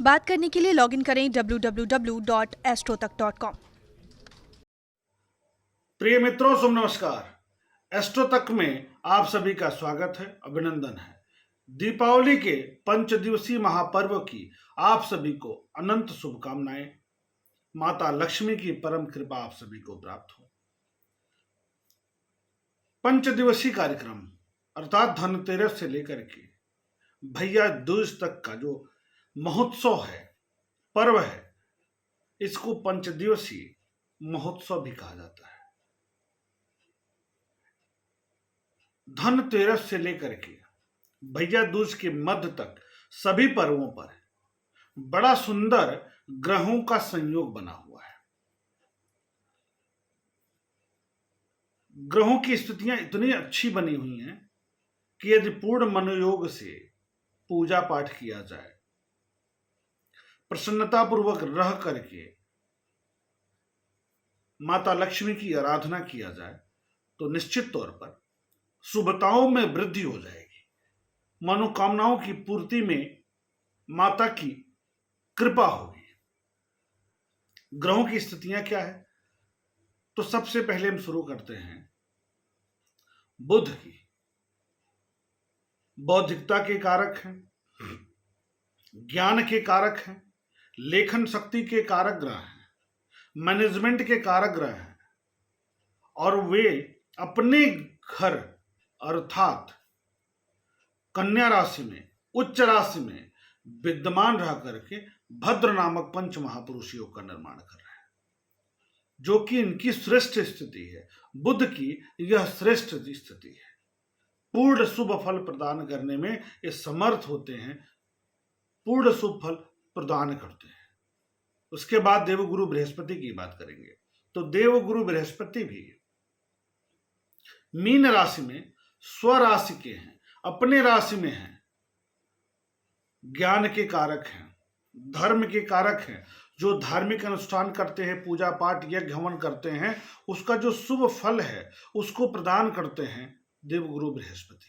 बात करने के लिए लॉगिन करें www.astrotak.com। प्रिय मित्रों, शुभ नमस्कार। एस्ट्रो तक में आप सभी का स्वागत है, अभिनंदन है। दीपावली के पंचदिवसीय महापर्व की आप सभी को अनंत शुभकामनाएं। माता लक्ष्मी की परम कृपा आप सभी को प्राप्त हो। पंचदिवसीय कार्यक्रम अर्थात धनतेरस से लेकर के भैया दूज तक का जो महोत्सव है, पर्व है, इसको पंचदिवसीय महोत्सव भी कहा जाता है। धनतेरस से लेकर के भैया दूज के मध्य तक सभी पर्वों पर बड़ा सुंदर ग्रहों का संयोग बना हुआ है। ग्रहों की स्थितियां इतनी अच्छी बनी हुई हैं कि यदि पूर्ण मनोयोग से पूजा पाठ किया जाए, प्रसन्नता पूर्वक रह करके माता लक्ष्मी की आराधना किया जाए, तो निश्चित तौर पर शुभताओं में वृद्धि हो जाएगी। मनोकामनाओं की पूर्ति में माता की कृपा होगी। ग्रहों की स्थितियां क्या है, तो सबसे पहले हम शुरू करते हैं बुध की। बौद्धिकता के कारक हैं, ज्ञान के कारक हैं, लेखन शक्ति के कारक ग्रह हैं, मैनेजमेंट के कारक ग्रह हैं, और वे अपने घर अर्थात कन्या राशि में, उच्च राशि में विद्यमान रह करके भद्र नामक पंच महापुरुष योग का निर्माण कर रहे हैं, जो कि इनकी श्रेष्ठ स्थिति है। बुध की यह श्रेष्ठ स्थिति है। पूर्ण शुभ फल प्रदान करने में ये समर्थ होते हैं, पूर्ण शुभ फल प्रदान करते हैं। उसके बाद देवगुरु बृहस्पति की बात करेंगे, तो देवगुरु बृहस्पति भी मीन राशि में स्वराशि के हैं, अपने राशि में हैं, ज्ञान के कारक हैं, धर्म के कारक हैं। जो धार्मिक अनुष्ठान करते हैं, पूजा पाठ यज्ञ हवन करते हैं, उसका जो शुभ फल है उसको प्रदान करते हैं देवगुरु बृहस्पति।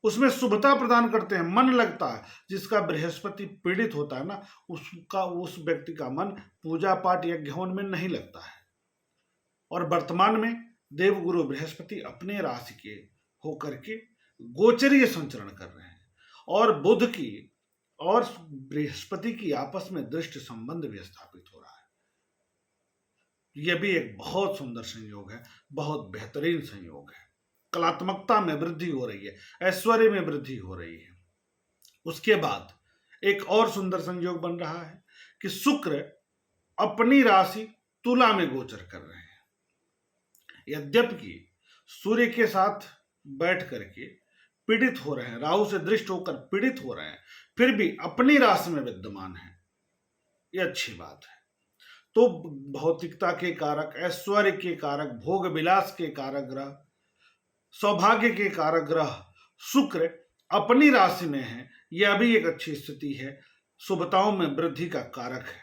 उसमें शुभता प्रदान करते हैं, मन लगता है। जिसका बृहस्पति पीड़ित होता है ना, उस व्यक्ति का मन पूजा पाठ यज्ञ हवन में नहीं लगता है। और वर्तमान में देवगुरु बृहस्पति अपने राशि के होकर के गोचरीय संचरण कर रहे हैं, और बुध की और बृहस्पति की आपस में दृष्टि संबंध भी स्थापित हो रहा है। यह भी एक बहुत सुंदर संयोग है, बहुत बेहतरीन संयोग है। कलात्मकता में वृद्धि हो रही है, ऐश्वर्य में वृद्धि हो रही है। उसके बाद एक और सुंदर संयोग बन रहा है कि शुक्र अपनी राशि तुला में गोचर कर रहे हैं। यद्यपि सूर्य के साथ बैठ करके पीड़ित हो रहे हैं, राहु से दृष्ट होकर पीड़ित हो रहे हैं, फिर भी अपनी राशि में विद्यमान है। यह अच्छी बात है। तो भौतिकता के कारक, ऐश्वर्य के कारक, भोग विलास के कारक ग्रह, सौभाग्य के कारक ग्रह शुक्र अपनी राशि में है। यह भी एक अच्छी स्थिति है, शुभताओं में वृद्धि का कारक है।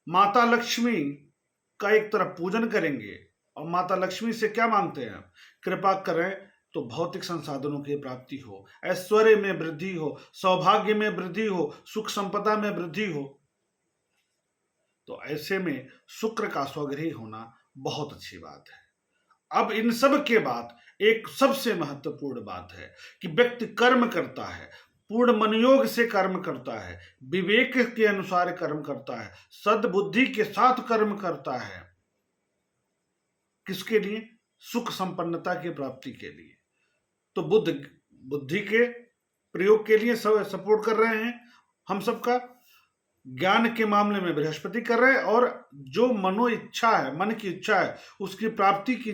माता लक्ष्मी का एक तरफ पूजन करेंगे, और माता लक्ष्मी से क्या मांगते हैं? कृपा करें तो भौतिक संसाधनों की प्राप्ति हो, ऐश्वर्य में वृद्धि हो, सौभाग्य में वृद्धि हो, सुख संपदा में वृद्धि हो। तो ऐसे में शुक्र का स्वगृही होना बहुत अच्छी बात है। अब इन सब के बाद एक सबसे महत्वपूर्ण बात है कि व्यक्ति कर्म करता है, पूर्ण मनोयोग से कर्म करता है, विवेक के अनुसार कर्म करता है, सद्बुद्धि के साथ कर्म करता है। किसके लिए? सुख संपन्नता की प्राप्ति के लिए। तो बुद्धि के प्रयोग के लिए सब सपोर्ट कर रहे हैं हम सबका। ज्ञान के मामले में बृहस्पति कर रहे हैं, और जो मनो इच्छा है, मन की इच्छा है, उसकी प्राप्ति की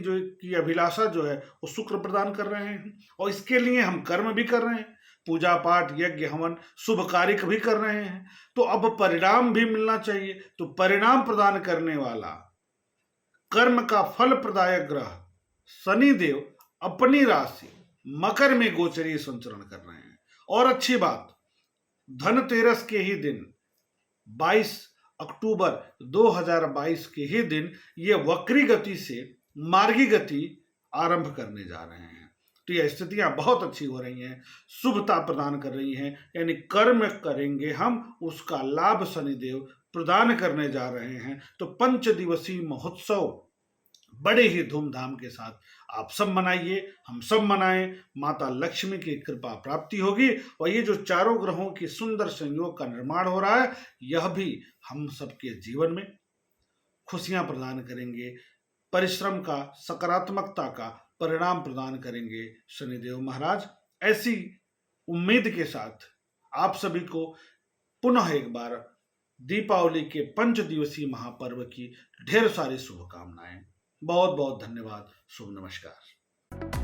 अभिलाषा जो है वो शुक्र प्रदान कर रहे हैं। और इसके लिए हम कर्म भी कर रहे हैं, पूजा पाठ यज्ञ हवन शुभ कार्य भी कर रहे हैं। तो अब परिणाम भी मिलना चाहिए। तो परिणाम प्रदान करने वाला, कर्म का फल प्रदायक ग्रह शनिदेव अपनी राशि मकर में गोचरीय संचरण कर रहे हैं। और अच्छी बात, धनतेरस के ही दिन 22 अक्टूबर 2022 के ही दिन ये वक्री गति से मार्गी गति आरंभ करने जा रहे हैं। तो ये स्थितियां बहुत अच्छी हो रही हैं, शुभता प्रदान कर रही हैं, यानी कर्म करेंगे हम उसका लाभ शनिदेव प्रदान करने जा रहे हैं। तो 5 दिवसीय महोत्सव बड़े ही धूमधाम के साथ आप सब मनाइए, हम सब मनाएं, माता लक्ष्मी की कृपा प्राप्ति होगी और ये जो चारों ग्रहों की सुंदर संयोग का निर्माण हो रहा है, यह भी हम सबके जीवन में खुशियां प्रदान करेंगे, परिश्रम का, सकारात्मकता का परिणाम प्रदान करेंगे शनिदेव महाराज। ऐसी उम्मीद के साथ आप सभी को पुनः एक बार दीपावली के 5 दिवसीय महापर्व की ढेर सारी शुभकामनाएं। बहुत बहुत धन्यवाद। शुभ नमस्कार।